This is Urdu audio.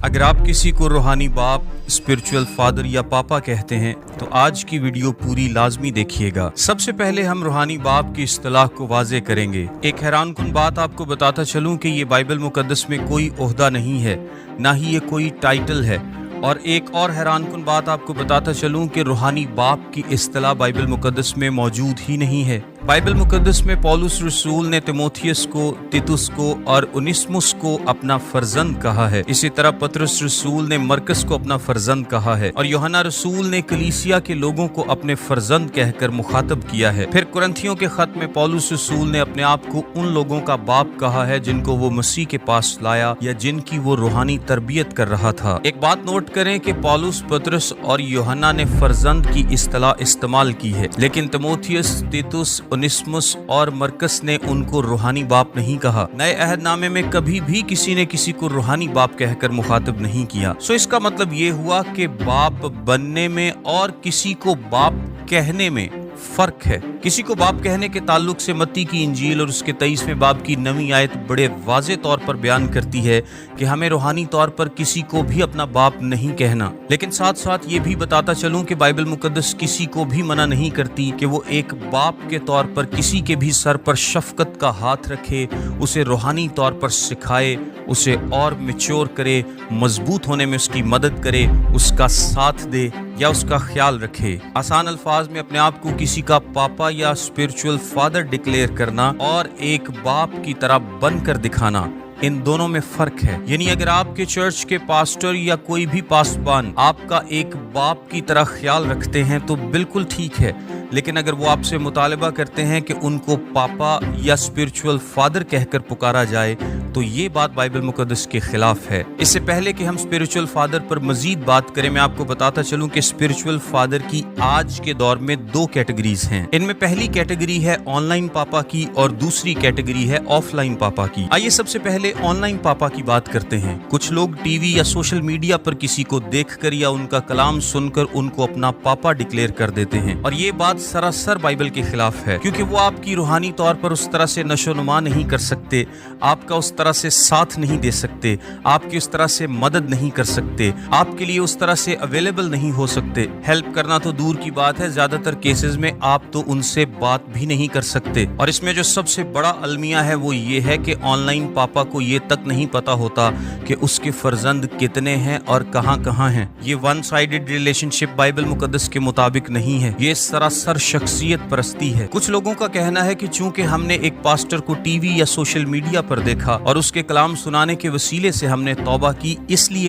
اگر آپ کسی کو روحانی باپ، اسپرچول فادر یا پاپا کہتے ہیں تو آج کی ویڈیو پوری لازمی دیکھیے گا۔ سب سے پہلے ہم روحانی باپ کی اصطلاح کو واضح کریں گے۔ ایک حیران کن بات آپ کو بتاتا چلوں کہ یہ بائبل مقدس میں کوئی عہدہ نہیں ہے، نہ ہی یہ کوئی ٹائٹل ہے، اور ایک اور حیران کن بات آپ کو بتاتا چلوں کہ روحانی باپ کی اصطلاح بائبل مقدس میں موجود ہی نہیں ہے۔ بائبل مقدس میں پولس رسول نے تیموتھیوس کو، تیتس کو اور اونیسموس کو اپنا فرزند کہا ہے۔ اسی طرح پطرس رسول نے مرکس کو اپنا فرزند کہا ہے، اور یوحنا رسول نے کلیسیا کے لوگوں کو اپنے فرزند کہہ کر مخاطب کیا ہے۔ پھر کرنتھیوں کے خط میں پولس رسول نے اپنے آپ کو ان لوگوں کا باپ کہا ہے جن کو وہ مسیح کے پاس لایا یا جن کی وہ روحانی تربیت کر رہا تھا۔ ایک بات نوٹ کریں کہ پولس، پطرس اور یوحنا نے فرزند کی اصطلاح استعمال کی ہے، لیکن تیموتھیوس، تیتس، اونیسموس اور مرکس نے ان کو روحانی باپ نہیں کہا۔ نئے عہد نامے میں کبھی بھی کسی نے کسی کو روحانی باپ کہہ کر مخاطب نہیں کیا۔ اس کا مطلب یہ ہوا کہ باپ بننے میں اور کسی کو باپ کہنے میں فرق ہے۔ کسی کو باپ کہنے کے تعلق سے متی کی انجیل اور اس کے 23ویں باب کی 9ویں آیت بڑے واضح طور پر بیان کرتی ہے کہ ہمیں روحانی طور پر کسی کو بھی اپنا باپ نہیں کہنا، لیکن ساتھ ساتھ یہ بھی بتاتا چلوں کہ بائبل مقدس کسی کو بھی منع نہیں کرتی کہ وہ ایک باپ کے طور پر کسی کے بھی سر پر شفقت کا ہاتھ رکھے، اسے روحانی طور پر سکھائے، اسے اور میچور کرے، مضبوط ہونے میں اس کی مدد کرے، اس کا ساتھ دے یا اس کا خیال رکھے۔ آسان الفاظ میں اپنے آپ کو کسی کا پاپا یا اسپرچول فادر ڈکلیئر کرنا اور ایک باپ کی طرح بن کر دکھانا، ان دونوں میں فرق ہے۔ یعنی اگر آپ کے چرچ کے پاسٹر یا کوئی بھی پاسبان آپ کا ایک باپ کی طرح خیال رکھتے ہیں تو بالکل ٹھیک ہے، لیکن اگر وہ آپ سے مطالبہ کرتے ہیں کہ ان کو پاپا یا اسپرچول فادر کہہ کر پکارا جائے تو یہ بات بائبل مقدس کے خلاف ہے۔ اس سے پہلے کہ ہم اسپرچول فادر پر مزید بات کریں، میں آپ کو بتاتا چلوں کہ اسپرچول فادر کی آج کے دور میں 2 کیٹیگریز ہیں۔ ان میں پہلی کیٹیگری ہے آن لائن پاپا کی اور دوسری کیٹیگری ہے آف لائن پاپا کی۔ آئیے سب سے پہلے آن لائن پاپا کی بات کرتے ہیں۔ کچھ لوگ ٹی وی یا سوشل میڈیا پر کسی کو دیکھ کر یا ان کا کلام سن کر ان کو اپنا پاپا ڈکلیئر کر دیتے ہیں، اور یہ بات سراسر بائبل کے خلاف ہے، کیونکہ وہ آپ کی روحانی طور پر اس طرح سے نشو نما نہیں کر سکتے، آپ کا اس طرح سے ساتھ نہیں دے سکتے، آپ کی اس طرح سے مدد نہیں کر سکتے، آپ کے لیے اس طرح سے اویلیبل نہیں ہو سکتے۔ ہیلپ کرنا تو دور کی بات ہے، زیادہ تر کیسز میں آپ تو ان سے بات بھی نہیں کر سکتے۔ اور اس میں جو سب سے بڑا المیہ ہے وہ یہ ہے کہ آن لائن پاپا کو یہ تک نہیں پتا ہوتا کہ اس کے فرزند کتنے ہیں اور کہاں کہاں ہیں۔ یہ ون سائیڈڈ ریلیشن شپ بائبل مقدس کے مطابق نہیں ہے، یہ سراسر شخصیت پرستی ہے۔ کچھ لوگوں کا کہنا ہے کہ چونکہ ہم نے ایک پاسٹر کو ٹی وی یا سوشل میڈیا پر دیکھا اور اس کے کلام سنانے کے وسیلے سے ہم نے توبہ کی، اس لیے